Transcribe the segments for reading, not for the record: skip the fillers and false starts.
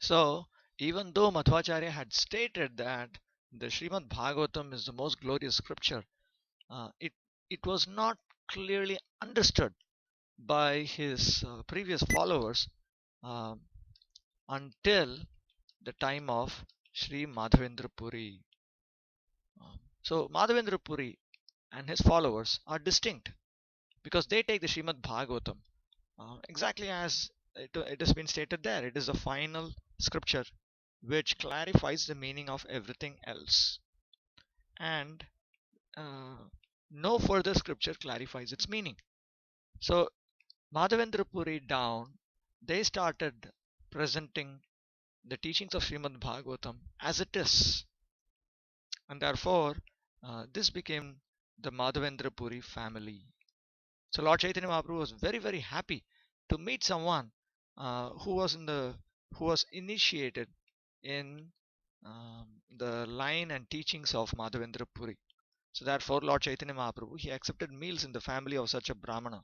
So, even though Madhvacharya had stated that the Srimad Bhagavatam is the most glorious scripture, it was not clearly understood by his previous followers uh, until the time of Sri Madhavendra Puri. So, Madhavendra Puri and his followers are distinct because they take the Srimad Bhagavatam exactly as it has been stated there. It is the final scripture which clarifies the meaning of everything else, and uh, no further scripture clarifies its meaning. So, Madhavendra Puri down, they started presenting the teachings of Srimad Bhagavatam as it is, and therefore this became the Madhavendra Puri family. So Lord Chaitanya Mahaprabhu was very very happy to meet someone who was in the who was initiated in the line and teachings of Madhavendra Puri. So therefore Lord Chaitanya Mahaprabhu he accepted meals in the family of such a Brahmana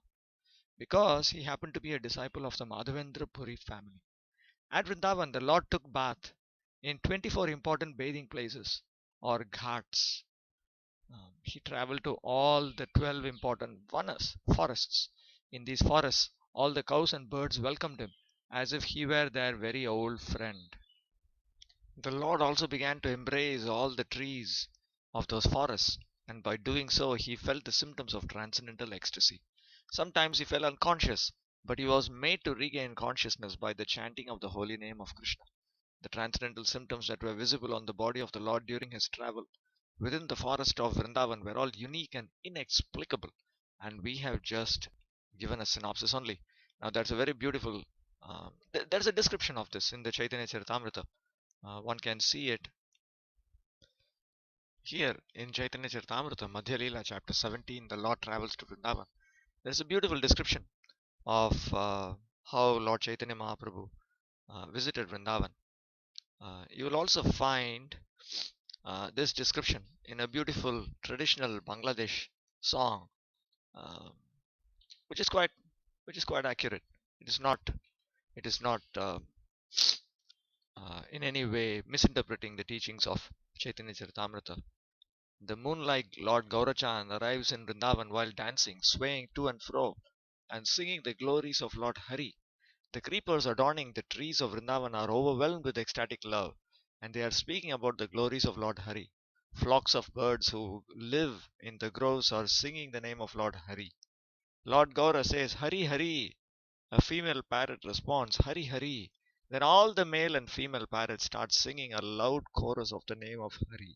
because he happened to be a disciple of the Madhavendra Puri family. At Vrindavan, the Lord took bath in 24 important bathing places or ghats. He traveled to all the 12 important vanas, forests. In these forests, all the cows and birds welcomed him as if he were their very old friend. The Lord also began to embrace all the trees of those forests, and by doing so, he felt the symptoms of transcendental ecstasy. Sometimes he fell unconscious, but he was made to regain consciousness by the chanting of the holy name of Krishna. The transcendental symptoms that were visible on the body of the Lord during his travel within the forest of Vrindavan were all unique and inexplicable, and we have just given a synopsis only. Now, that's a very beautiful. There's a description of this in the Chaitanya Charitamrita. One can see it here in Chaitanya Charitamrita, Madhya Leela, chapter 17. The Lord travels to Vrindavan. There's a beautiful description of how Lord Chaitanya Mahaprabhu visited Vrindavan. You will also find this description in a beautiful traditional Bangladesh song, um, which is quite accurate. It is not in any way misinterpreting the teachings of Chaitanya Charitamrita. The moonlight Lord Gaurachan arrives in Vrindavan while dancing, swaying to and fro, and singing the glories of Lord Hari. The creepers adorning the trees of Vrindavan are overwhelmed with ecstatic love, and they are speaking about the glories of Lord Hari. Flocks of birds who live in the groves are singing the name of Lord Hari. Lord Gaura says, Hari Hari. A female parrot responds, Hari Hari. Then all the male and female parrots start singing a loud chorus of the name of Hari.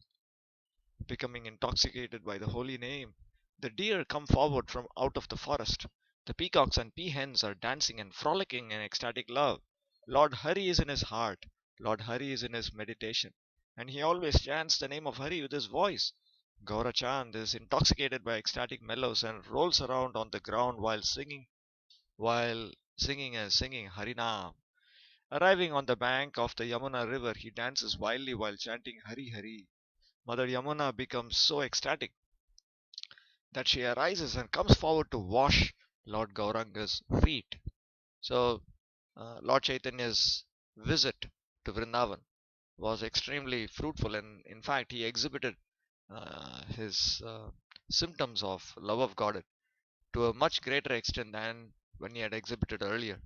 Becoming intoxicated by the holy name, the deer come forward from out of the forest. The peacocks and peahens are dancing and frolicking in ecstatic love. Lord Hari is in his heart. Lord Hari is in his meditation. And he always chants the name of Hari with his voice. Gaurachand is intoxicated by ecstatic mellows and rolls around on the ground while singing and singing Harinam. Arriving on the bank of the Yamuna river, he dances wildly while chanting Hari Hari. Mother Yamuna becomes so ecstatic that she arises and comes forward to wash Lord Gauranga's feet. So, Lord Chaitanya's visit to Vrindavan was extremely fruitful, and in fact, he exhibited his symptoms of love of God to a much greater extent than when he had exhibited earlier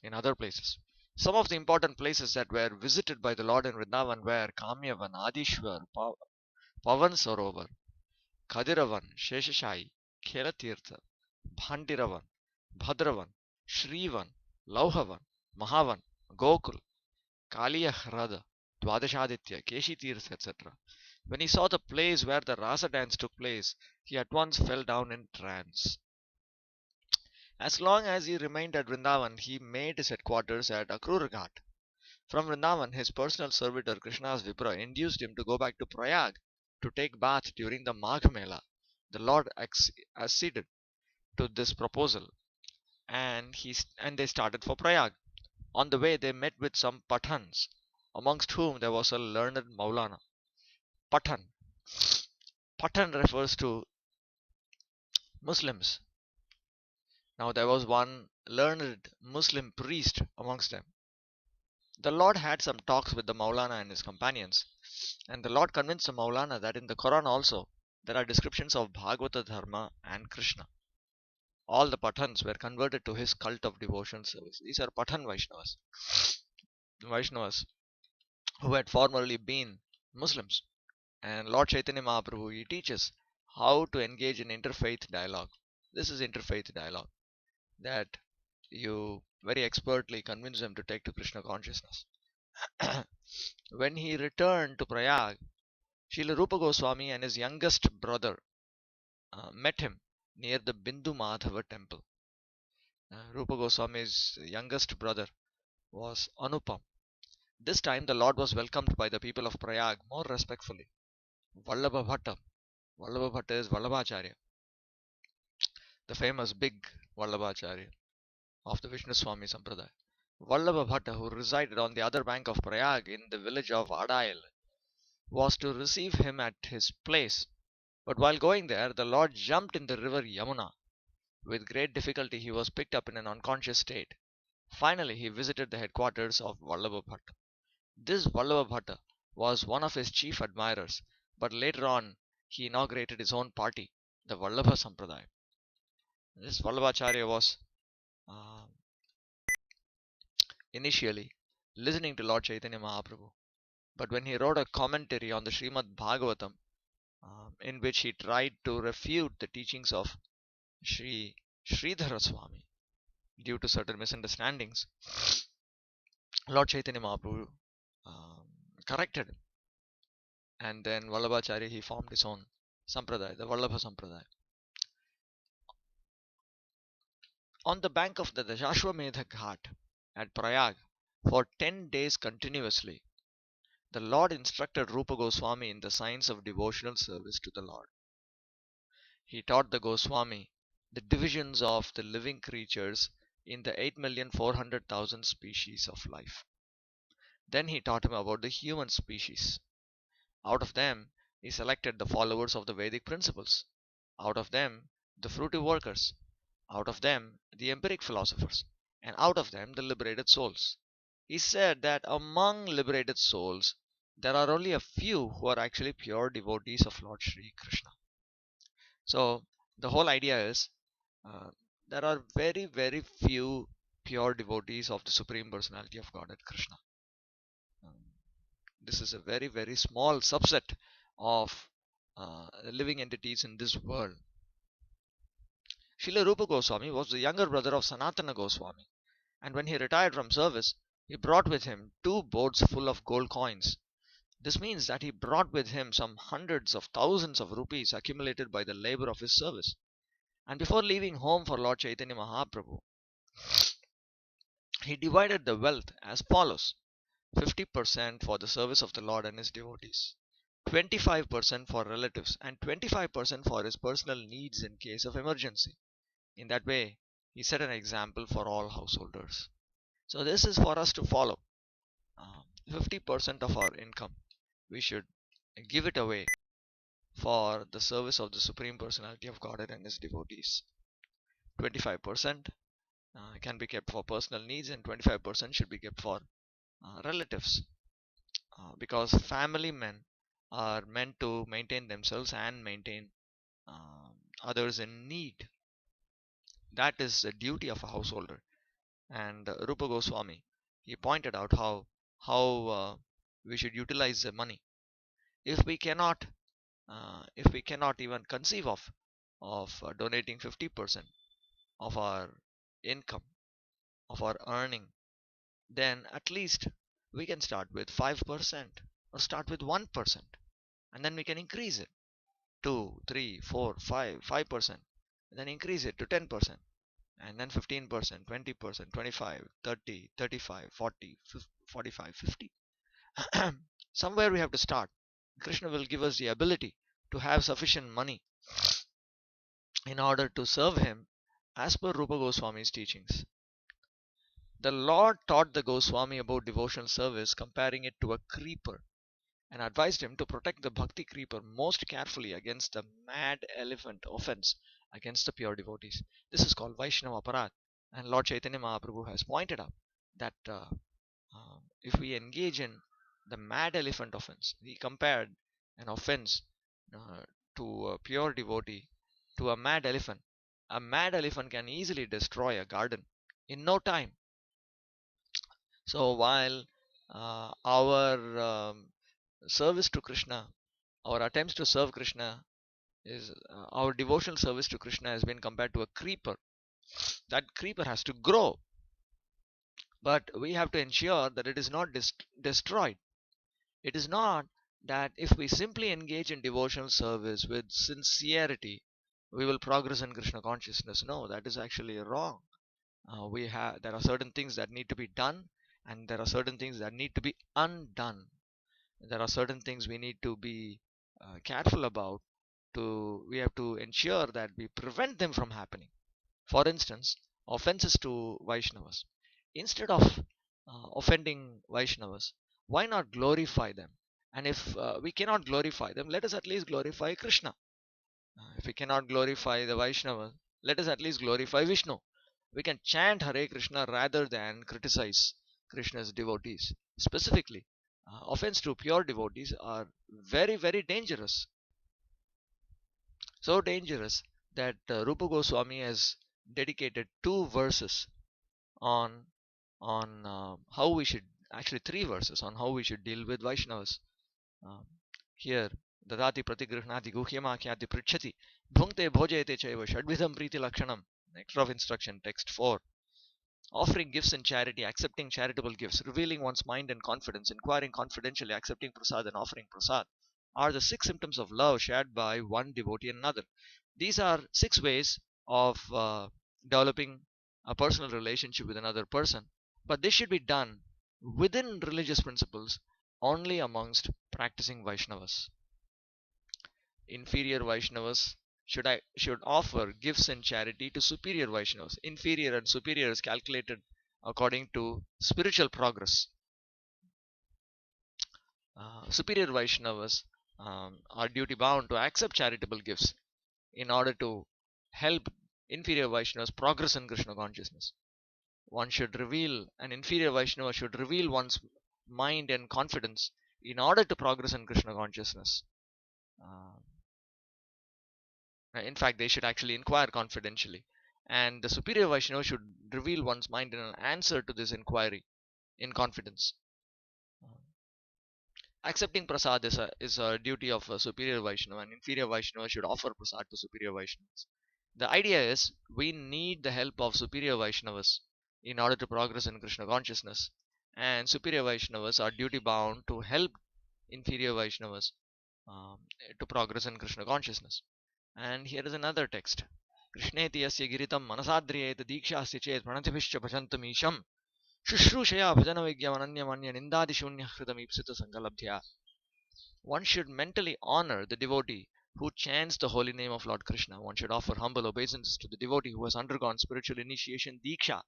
in other places. Some of the important places that were visited by the Lord in Vrindavan were Kamyavan, Adishwar, Pavan Sarovar, Kadiravan, Sheshashai, Khelatirtha, Bhandiravan, Bhadravan, Shrivan, Lauhavan, Mahavan, Gokul, Kaliyahrada, Dwadashaditya, Keshitirtha, etc. When he saw the place where the Rasa dance took place, he at once fell down in trance. As long as he remained at Vrindavan, he made his headquarters at Akrurghat. From Vrindavan, his personal servitor Krishna's Vipra induced him to go back to Prayag to take bath during the Magh Mela. The Lord acceded to this proposal, and they started for Prayag. On the way, they met with some Pathans, amongst whom there was a learned Maulana. Pathan. Pathan refers to Muslims. Now there was one learned Muslim priest amongst them. The Lord had some talks with the Maulana and his companions, and the Lord convinced the Maulana that in the Quran also there are descriptions of Bhagavata Dharma and Krishna. All the Pathans were converted to his cult of devotion service. These are Pathan Vaishnavas who had formerly been Muslims. And Lord Chaitanya Mahaprabhu, he teaches how to engage in interfaith dialogue. This is interfaith dialogue, that you very expertly convince them to take to Krishna consciousness. When he returned to Prayag, Srila Rupa Goswami and his youngest brother met him near the Bindu Madhava temple. Rupa Goswami's youngest brother was Anupam. This time the Lord was welcomed by the people of Prayag more respectfully. Vallabha Bhatta. Vallabha Bhatta is Vallabhacharya, the famous big Vallabhacharya of the Vishnu Swami Sampradaya. Vallabha Bhatta, who resided on the other bank of Prayag in the village of Adail, was to receive him at his place. But while going there, the Lord jumped in the river Yamuna. With great difficulty, he was picked up in an unconscious state. Finally, he visited the headquarters of Vallabha Bhatta. This Vallabha Bhatta was one of his chief admirers, but later on he inaugurated his own party, the Vallabha Sampradaya. This Vallabhacharya was uh, initially listening to Lord Chaitanya Mahaprabhu, but when he wrote a commentary on the Srimad Bhagavatam, in which he tried to refute the teachings of Sri Sridhara Swami due to certain misunderstandings, Lord Chaitanya Mahaprabhu um, corrected him, and then Vallabhacharya he formed his own sampradaya, the Vallabha Sampradaya. On the bank of the Dashashwamedha Ghat at Prayag for 10 days continuously, the Lord instructed Rupa Goswami in the science of devotional service to the Lord. He taught the Goswami the divisions of the living creatures in the 8,400,000 species of life. Then he taught him about the human species. Out of them, he selected the followers of the Vedic principles. Out of them, the fruitive workers. Out of them, the empiric philosophers. And out of them, the liberated souls. He said that among liberated souls, there are only a few who are actually pure devotees of Lord Sri Krishna. So, the whole idea is uh, there are very, very few pure devotees of the Supreme Personality of Godhead Krishna. Um, this is a very, very small subset of living entities in this world. Srila Rupa Goswami was the younger brother of Sanatana Goswami, and when he retired from service, he brought with him two boats full of gold coins. This means that he brought with him some hundreds of thousands of rupees accumulated by the labor of his service. And before leaving home for Lord Chaitanya Mahaprabhu, he divided the wealth as follows: 50% for the service of the Lord and his devotees, 25% for relatives, and 25% for his personal needs in case of emergency. In that way, he set an example for all householders. So, this is for us to follow. 50% of our income, we should give it away for the service of the Supreme Personality of Godhead and his devotees. 25% can be kept for personal needs, and 25% should be kept for relatives, because family men are meant to maintain themselves and maintain others in need. That is the duty of a householder. And Rupa Goswami, he pointed out how we should utilize the money. If we cannot even conceive of donating 50% of our income, of our earning, then at least we can start with 5% or start with 1%, and then we can increase it 2, 3, 4, 5%, and then increase it to 10%, and then 15%, 20%, 25, 30, 35, 40, 45, 50. Somewhere we have to start. Krishna will give us the ability to have sufficient money in order to serve him as per Rupa Goswami's teachings. The Lord taught the Goswami about devotional service, comparing it to a creeper, and advised him to protect the bhakti creeper most carefully against the mad elephant offense against the pure devotees. This is called Vaishnava Aparad, and Lord Chaitanya Mahaprabhu has pointed out that if we engage in the mad elephant offense. He compared an offense uh, to a pure devotee to a mad elephant. A mad elephant can easily destroy a garden in no time. So while our service to Krishna, our attempts to serve Krishna is our devotional service to Krishna has been compared to a creeper. That creeper has to grow, but we have to ensure that it is not destroyed. It is not that if we simply engage in devotional service with sincerity, we will progress in Krishna consciousness. No, that is actually wrong. We have There are certain things that need to be done, and there are certain things that need to be undone. There are certain things we need to be careful about. We have to ensure that we prevent them from happening. For instance, offenses to Vaishnavas. Instead of offending Vaishnavas, why not glorify them? And if we cannot glorify them, let us at least glorify Krishna. If we cannot glorify the Vaishnavas, let us at least glorify Vishnu. We can chant Hare Krishna rather than criticize Krishna's devotees. Specifically, offense to pure devotees are very, very dangerous. So dangerous that Rupa Goswami has dedicated two verses on how we should, actually three verses on how we should deal with Vaishnavas. Um, Here, dadati pratigrihnati guhyamakyati pritchati bhungte bhojayate chaiva shadvidham priti lakshanam. Next of instruction, text 4. Offering gifts in charity, accepting charitable gifts, revealing one's mind and confidence, inquiring confidentially, accepting prasad, and offering prasad are the six symptoms of love shared by one devotee and another. These are six ways of developing a personal relationship with another person, but this should be done within religious principles only amongst practicing Vaishnavas. Inferior Vaishnavas should offer gifts and charity to superior Vaishnavas. Inferior and superior is calculated according to spiritual progress. Superior Vaishnavas are duty bound to accept charitable gifts in order to help inferior Vaishnavas progress in Krishna consciousness. An inferior Vaishnava should reveal one's mind and confidence in order to progress in Krishna consciousness. Uh, in fact, they should actually inquire confidentially. And the superior Vaishnava should reveal one's mind in an answer to this inquiry in confidence. Accepting prasad is a duty of a superior Vaishnava, and inferior Vaishnava should offer prasad to superior Vaishnavas. The idea is we need the help of superior Vaishnavas in order to progress in Krishna consciousness, and superior Vaishnavas are duty bound to help inferior Vaishnavas um, to progress in Krishna consciousness. And here is another text. Krishneti yasya giritam manasadriyet dikshasya chet pranatibhischa bhajantamisham shushrushaya bhajana vigyamananyamanya nindadi shunya hritam ipsita sangalabdhya. One should mentally honor the devotee who chants the holy name of Lord Krishna. One should offer humble obeisances to the devotee who has undergone spiritual initiation diksha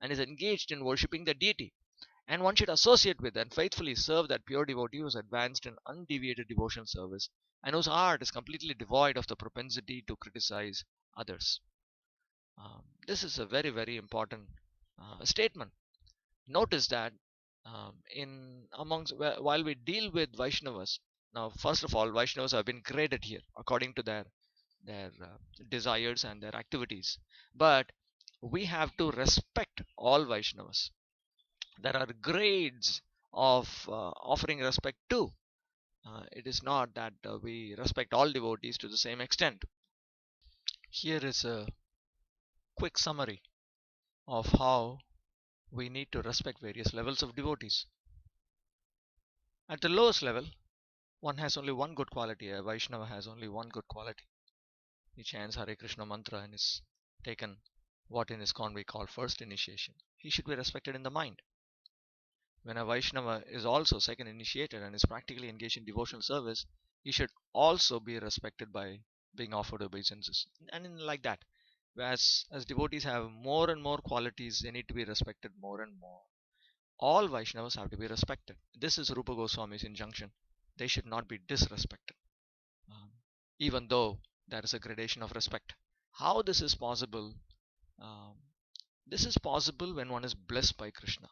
and is engaged in worshipping the deity. And one should associate with and faithfully serve that pure devotee who has advanced in undeviated devotional service and whose heart is completely devoid of the propensity to criticize others. This is a very, very important statement. Notice that in amongst while we deal with Vaishnavas, now first of all, Vaishnavas have been graded here according to their desires and their activities, but we have to respect all Vaishnavas. There are grades of offering respect too. It is not that we respect all devotees to the same extent. Here is a quick summary of how we need to respect various levels of devotees. At the lowest level, one has only one good quality. A Vaishnava has only one good quality. He chants Hare Krishna mantra and is taken what in ISKCON we call first initiation. He should be respected in the mind. When a Vaishnava is also second initiated and is practically engaged in devotional service, he should also be respected by being offered obeisances. And like that, as devotees have more and more qualities, they need to be respected more and more. All Vaishnavas have to be respected. This is Rupa Goswami's injunction. They should not be disrespected, um, even though there is a gradation of respect. How this is possible? Um, this is possible when one is blessed by Krishna.